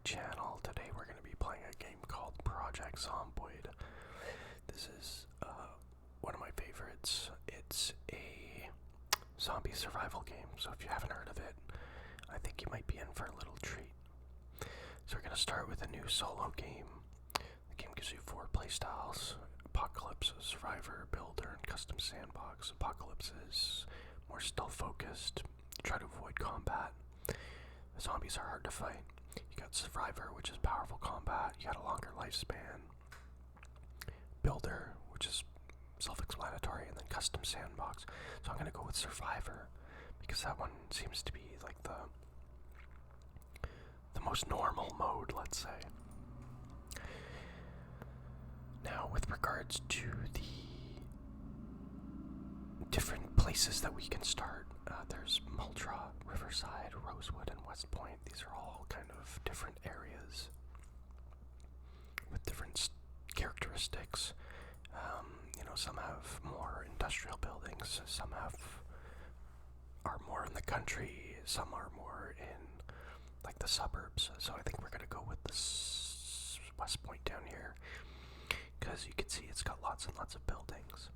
channel. Today we're going to be playing a game called Project Zomboid. This is one of my favorites. It's a zombie survival game, so if you haven't heard of it, I think you might be in for a little treat. So we're going to start with a new solo game. The game gives you 4 playstyles: Apocalypse, Survivor, Builder, and Custom Sandbox. Apocalypse is more stealth focused. You try to avoid combat. The zombies are hard to fight. You got Survivor, which is powerful combat. You got a longer lifespan. Builder, which is self-explanatory, and then Custom Sandbox. So I'm going to go with Survivor because that one seems to be like the most normal mode, let's say. Now, with regards to the different places that we can start, there's Multra, Riverside, Rosewood, and West Point. These are all kind of different areas with different characteristics. Some have more industrial buildings, some are more in the country, some are more in like the suburbs. So I think we're gonna go with this West Point down here because you can see it's got lots and lots of buildings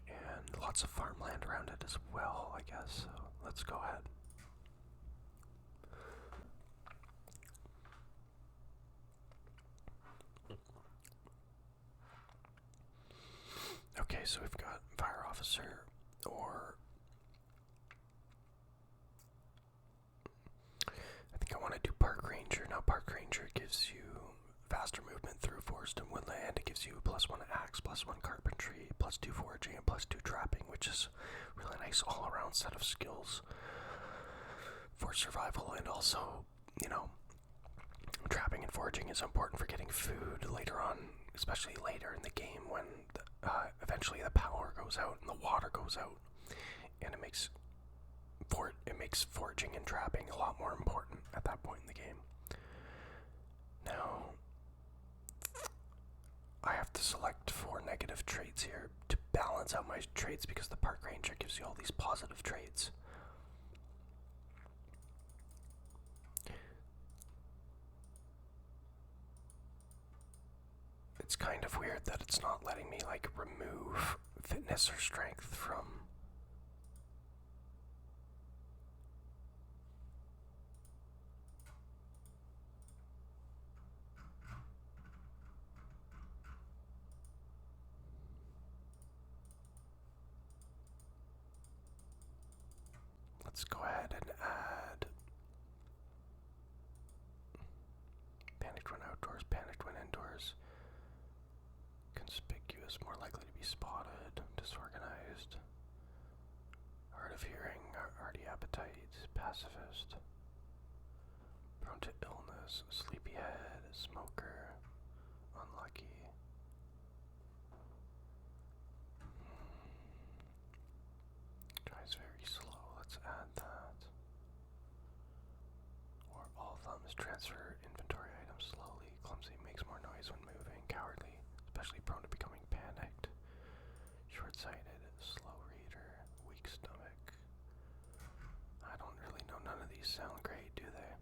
and lots of farmland around it as well, I guess. So let's go ahead. Okay, so we've got Fire Officer, or I think I want to do Park Ranger. Now, Park Ranger gives you faster movement through forest and woodland. It gives you +1 axe, +1 carpentry, +2 foraging, and +2 trapping, which is really nice all-around set of skills for survival. And also, trapping and foraging is important for getting food later on, especially later in the game when eventually the power goes out and the water goes out, and it makes foraging and trapping a lot more important at that point in the game. Now, I have to select 4 negative traits here to balance out my traits because the Park Ranger gives you all these positive traits. It's kind of weird that it's not letting me remove fitness or strength from Let's go ahead and add panicked when outdoors, panicked when indoors, conspicuous, more likely to be spotted, disorganized, hard of hearing, hardy appetite, pacifist, prone to illness, sleepyhead, smoker, unlucky. Drives very slow, let's add that. Or all thumbs, transfer inventory items slowly, clumsy, makes more noise when moving, cowardly, especially prone to becoming panicked, short-sighted, slow reader, weak stomach. I don't really know, none of these sound great, do they?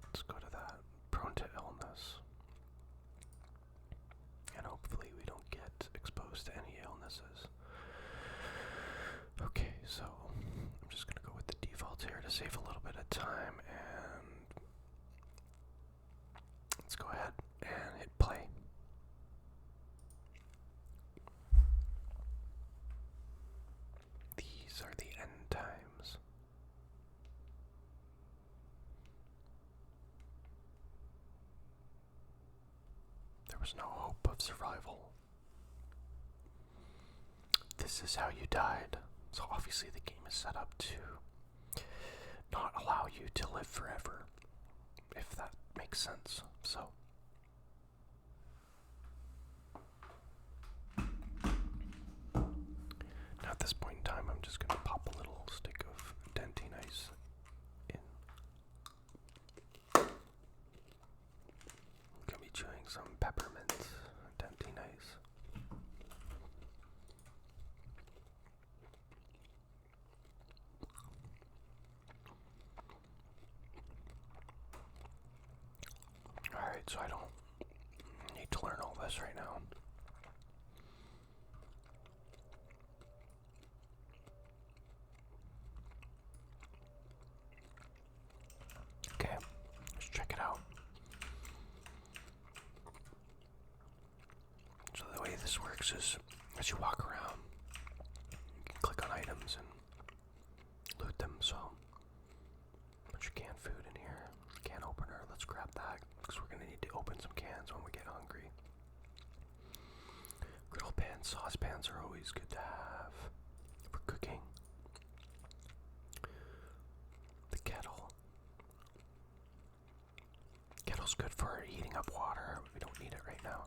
Let's go to that. Prone to illness. And hopefully we don't get exposed to any illnesses. Okay, so I'm just going to go with the defaults here to save a little bit of time, and let's go ahead and hit play. These are the end times. There was no hope of survival. This is how you died. So obviously the game is set up to not allow you to live forever, if that makes sense. So now at this point in time, I'm just going to pop a little stick of Denty Ice in. I'm going to be chewing some peppermint Denty Ice. so I don't need to learn all this right now. Okay, let's check it out. So the way this works is, as you walk around, you can click on items and loot them. So, put your canned food in here, can opener. Let's grab that because we're gonna need to open some cans when we get hungry. Griddle pans, saucepans are always good to have for cooking. The kettle. Kettle's good for heating up water. We don't need it right now.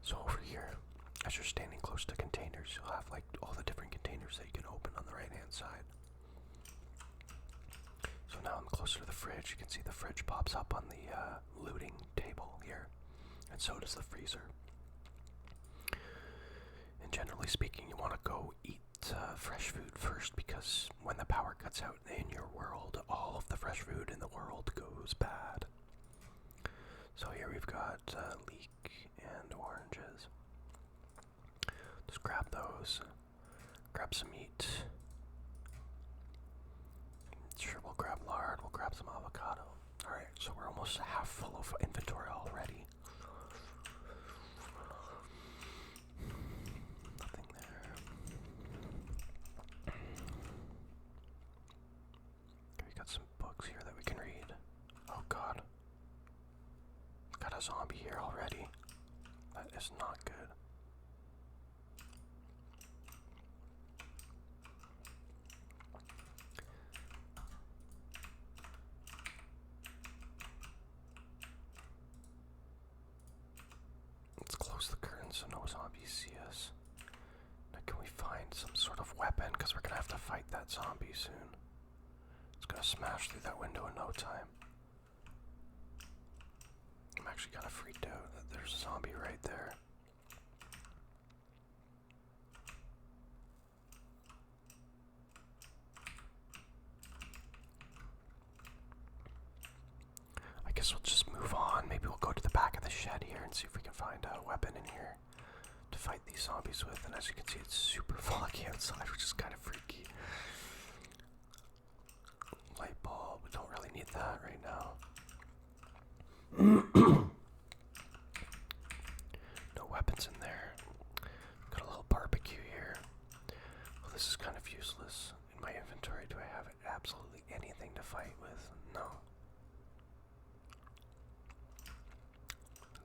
So over here, as you're standing close to containers, you'll have like all the different containers that you can open on the right hand side. So now I'm closer to the fridge. You can see the fridge pops up on the looting table here, and so does the freezer. And generally speaking, you want to go eat fresh food first, because when the power cuts out in your world, all of the fresh food in the world goes bad. So here we've got leek and oranges. Just grab those. Grab some meat. Sure, we'll grab lard. We'll grab some avocado. Alright, so we're almost half full of inventory already. Nothing there. Okay, we got some books here that we can read. Oh god. Got a zombie here already. That is not good. Let's close the curtains so no zombies see us. Now can we find some sort of weapon? Because we're gonna have to fight that zombie soon. It's gonna smash through that window in no time. I'm actually kind of freaked out that there's a zombie right there. I guess we'll just move on. Maybe we'll go to the back of the shed here and see if we can find a weapon in here to fight these zombies with. And as you can see, it's super foggy outside, which is kind of freaky. Light bulb, we don't really need that right now. No weapons in there. Got a little barbecue here. Well, this is kind of useless. In my inventory, do I have absolutely anything to fight with? No.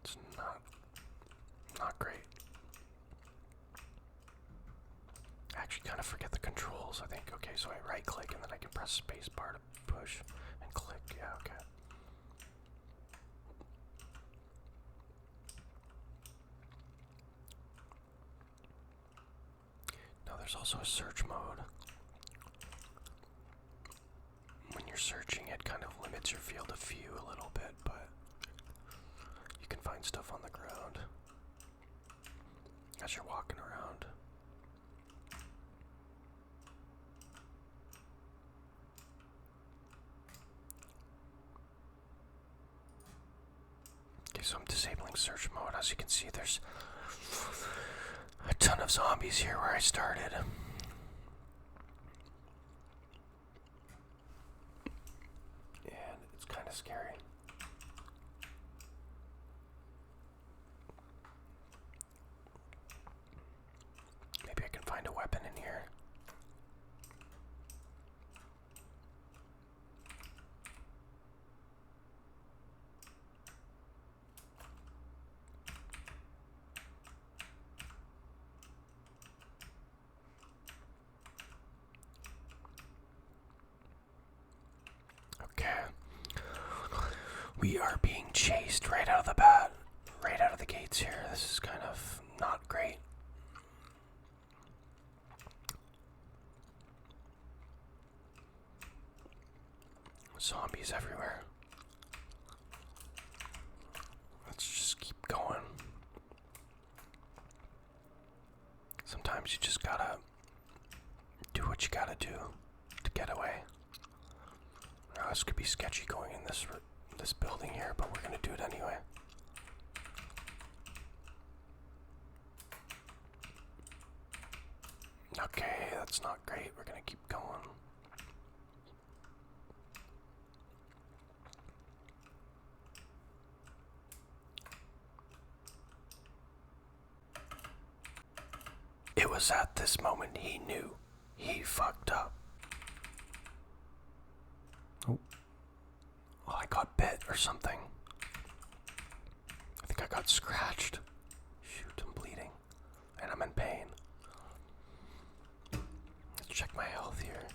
It's not great. I actually kind of forget the controls, I think. Okay, so I right click and then I can press space bar to push and click. Yeah, okay. Now there's also a search mode. When you're searching, it kind of limits your field of view a little bit, but you can find stuff on the ground as you're walking around. Okay, so I'm disabling search mode. As you can see, there's a ton of zombies here where I started. And it's kind of scary. Maybe I can find a weapon in here. We are being chased right out of the bat, right out of the gates here. This is kind of not great. Zombies everywhere. Let's just keep going. Sometimes you just gotta do what you gotta do to get away. Now, This could be sketchy going in this building here, but we're gonna do it anyway. Okay, that's not great. We're gonna keep going. It was at this moment he knew he fucked up. Oh, I got bit or something. I think I got scratched. Shoot, I'm bleeding. And I'm in pain. Let's check my health here.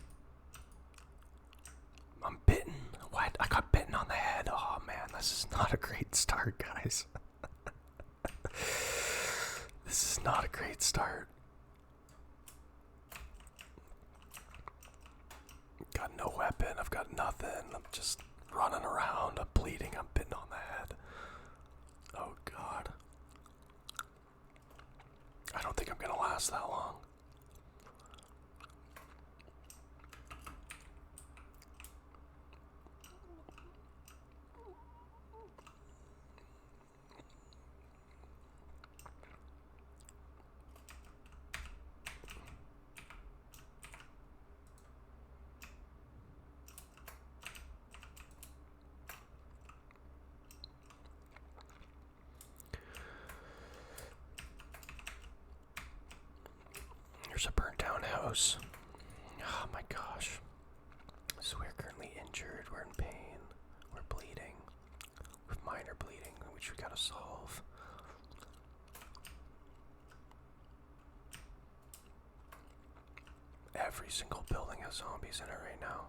I'm bitten. What? I got bitten on the head. Oh man, this is not a great start, guys. This is not a great start. Got no weapon, I've got nothing. I'm just running around, I'm bleeding, I'm bitten on the head. Oh god. I don't think I'm gonna last that long. Here's a burnt down house. Oh my gosh. So we're currently injured, we're in pain, we're bleeding. With minor bleeding, which we gotta solve. Every single building has zombies in it right now.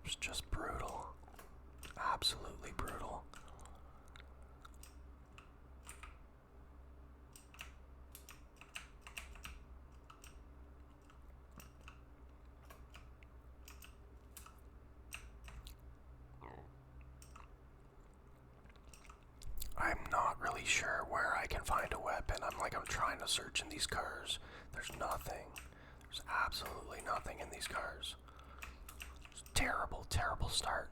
It's just brutal. Absolutely brutal. I'm not really sure where I can find a weapon. I'm trying to search in these cars. There's nothing. There's absolutely nothing in these cars. It's a terrible, terrible start.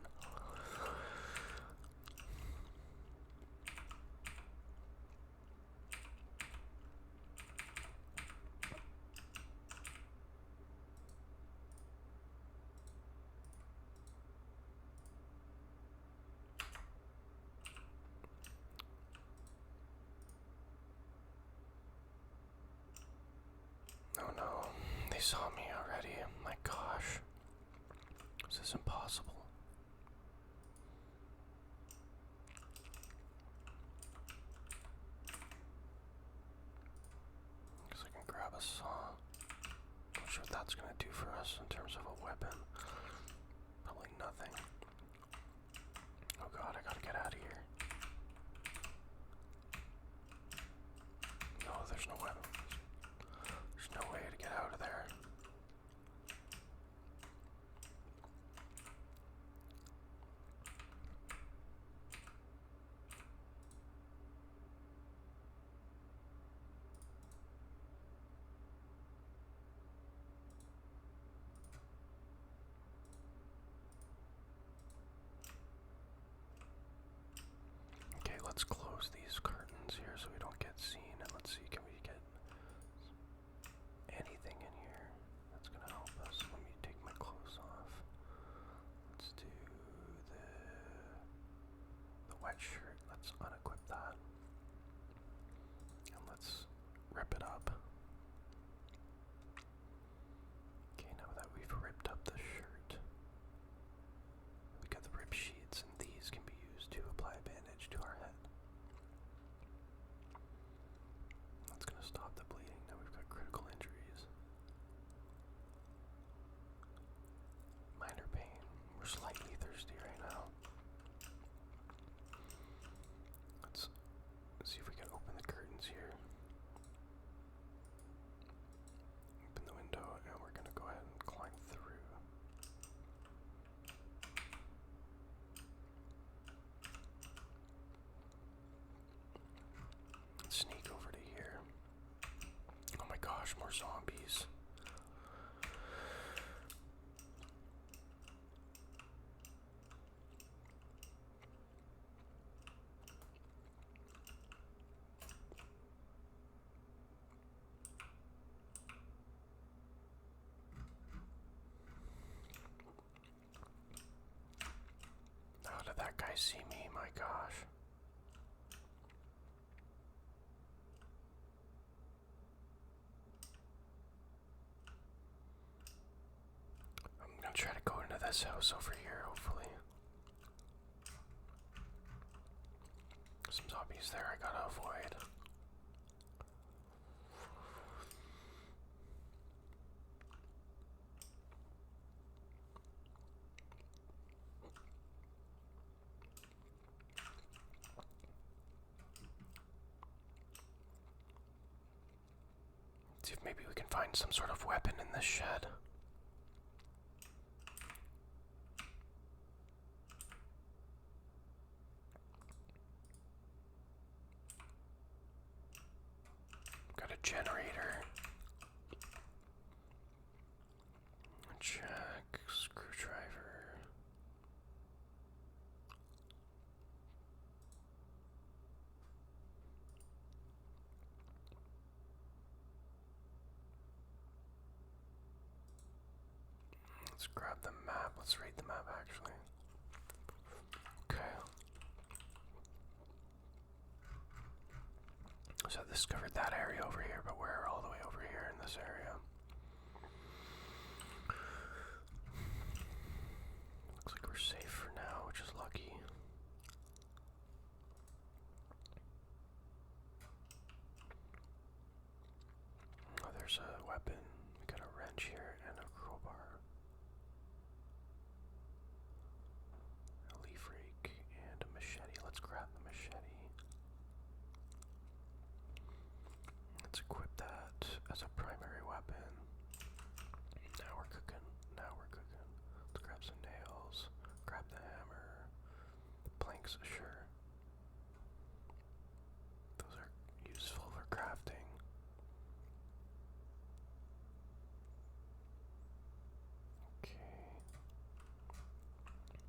Oh no, they saw me already. My gosh. This is impossible. Guess I can grab a saw. Not sure what that's gonna do for us in terms of a weapon. Probably nothing. Oh god, I gotta get out of here. No, there's no weapon. There's no way to get out of there. gosh, more zombies. How did that guy see me? My gosh. I'm gonna try to go into this house over here, hopefully. Some zombies there I gotta avoid. See if maybe we can find some sort of weapon in this shed. Got a generator. Jack, screwdriver. Let's grab the map. Let's read the map actually. Okay. So I discovered that area over here, but we're all the way over here in this area. Looks like we're safe for now, which is lucky. Oh, there's a weapon. We got a wrench here and a crowbar. A leaf rake and a machete. Let's grab the machete. Let's equip that as a primary weapon. Now we're cooking. Now we're cooking. Let's grab some nails. Grab the hammer. The planks, sure. Those are useful for crafting. Okay.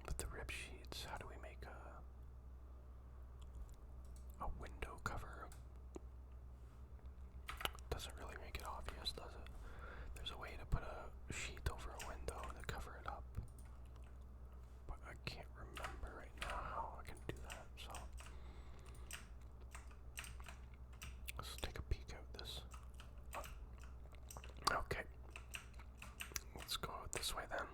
With the rib sheets, how do we make a window cover? Doesn't really make it obvious, does it? There's a way to put a sheet over a window to cover it up, but I can't remember right now how I can do that, so let's take a peek at this. Okay, let's go this way then.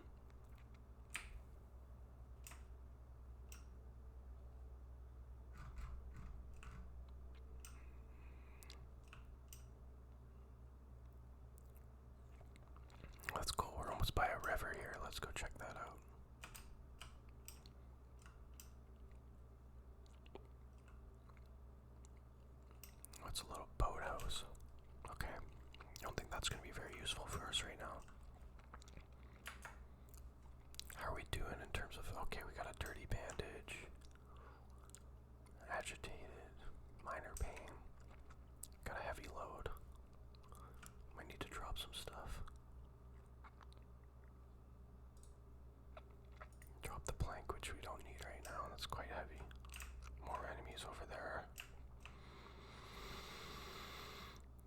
Let's go, we're almost by a river here. Let's go check that out. What's a little boathouse? Okay, I don't think that's going to be very useful for us right now. How are we doing in terms of, okay, we got a dirty bandage. Agitated, minor pain. Got a heavy load. Might need to drop some stuff. Drop the plank, which we don't need right now. That's quite heavy. More enemies over there.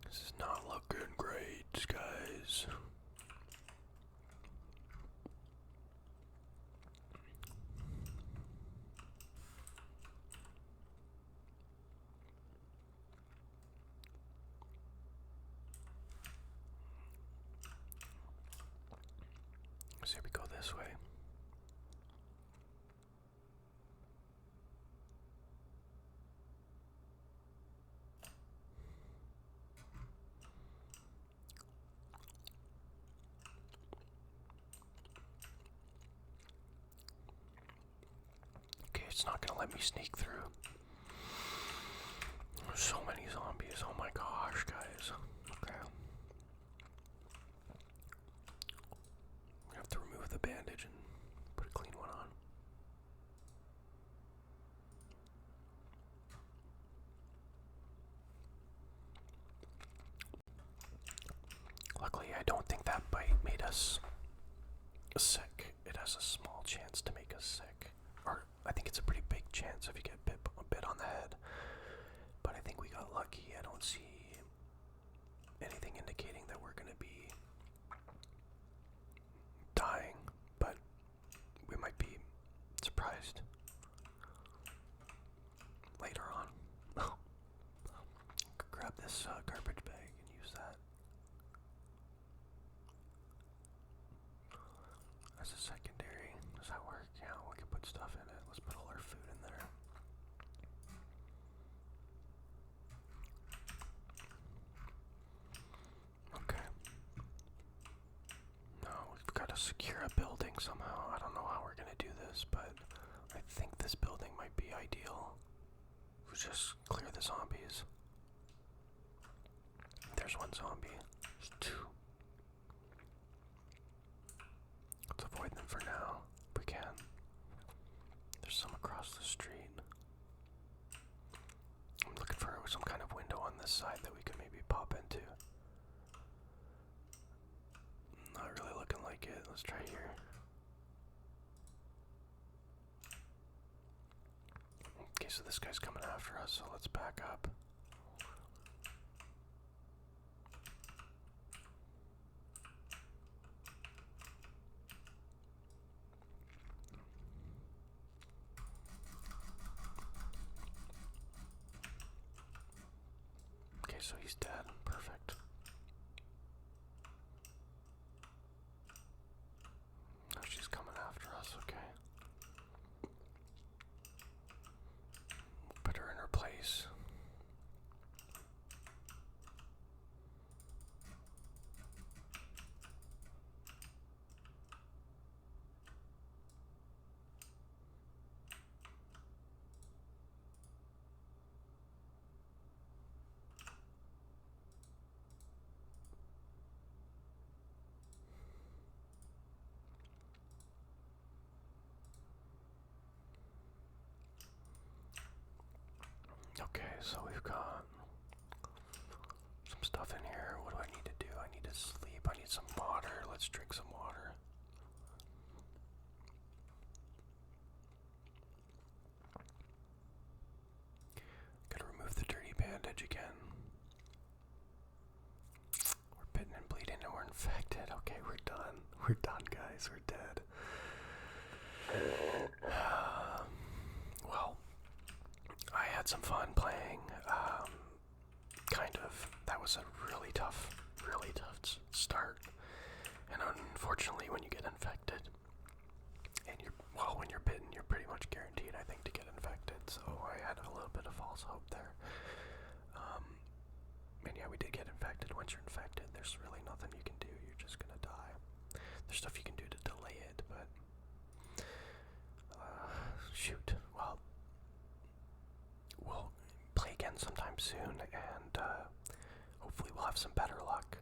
This is not looking great, guys. So we go this way. Okay, it's not gonna let me sneak through. There's so many zombies. Oh my gosh, guys. Okay. We have to remove the bandage and put a clean one on. sick. It has a small chance to make us sick. Or I think it's a pretty big chance if you get a bit on the head. But I think we got lucky. I don't see anything indicating that we're going to be dying, but we might be surprised later on. Grab this garbage bag and use that as a secondary. Does that work? Yeah, we can put stuff in it. Let's put all our food in there. Okay. Now we've got to secure a building somehow. I don't know how we're gonna do this, but I think this building might be ideal. We just clear the zombies. There's one zombie. There's two. Let's avoid them for now, if we can. There's some across the street. I'm looking for some kind of window on this side that we could maybe pop into. Not really looking like it. Let's try here. Okay, so this guy's coming after us, so let's back up. Okay, so he's dead. Perfect. Now she's coming after us, okay. Put her in her place. Okay, so we've got some stuff in here. What do I need to do? I need to sleep. I need some water. Let's drink some water. Gotta remove the dirty bandage again. We're bitten and bleeding and we're infected. Okay, we're done. We're done, guys. We're dead. Well, I had some fun playing. Kind of. That was a really tough start. And unfortunately, when you get infected, and when you're bitten, you're pretty much guaranteed, I think, to get infected. So I had a little bit of false hope there. And yeah, we did get infected. Once you're infected, there's really nothing you can do. You're just gonna die. There's stuff you can do to delay it, but shoot. Well, we'll play again sometime soon, and hopefully we'll have some better luck.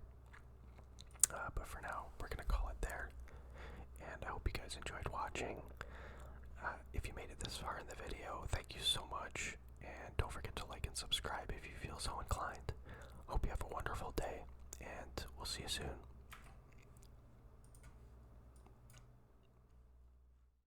But for now, we're gonna call it there. And I hope you guys enjoyed watching. If you made it this far in the video, thank you so much. And don't forget to like and subscribe if you feel so inclined. Hope you have a wonderful day, and we'll see you soon.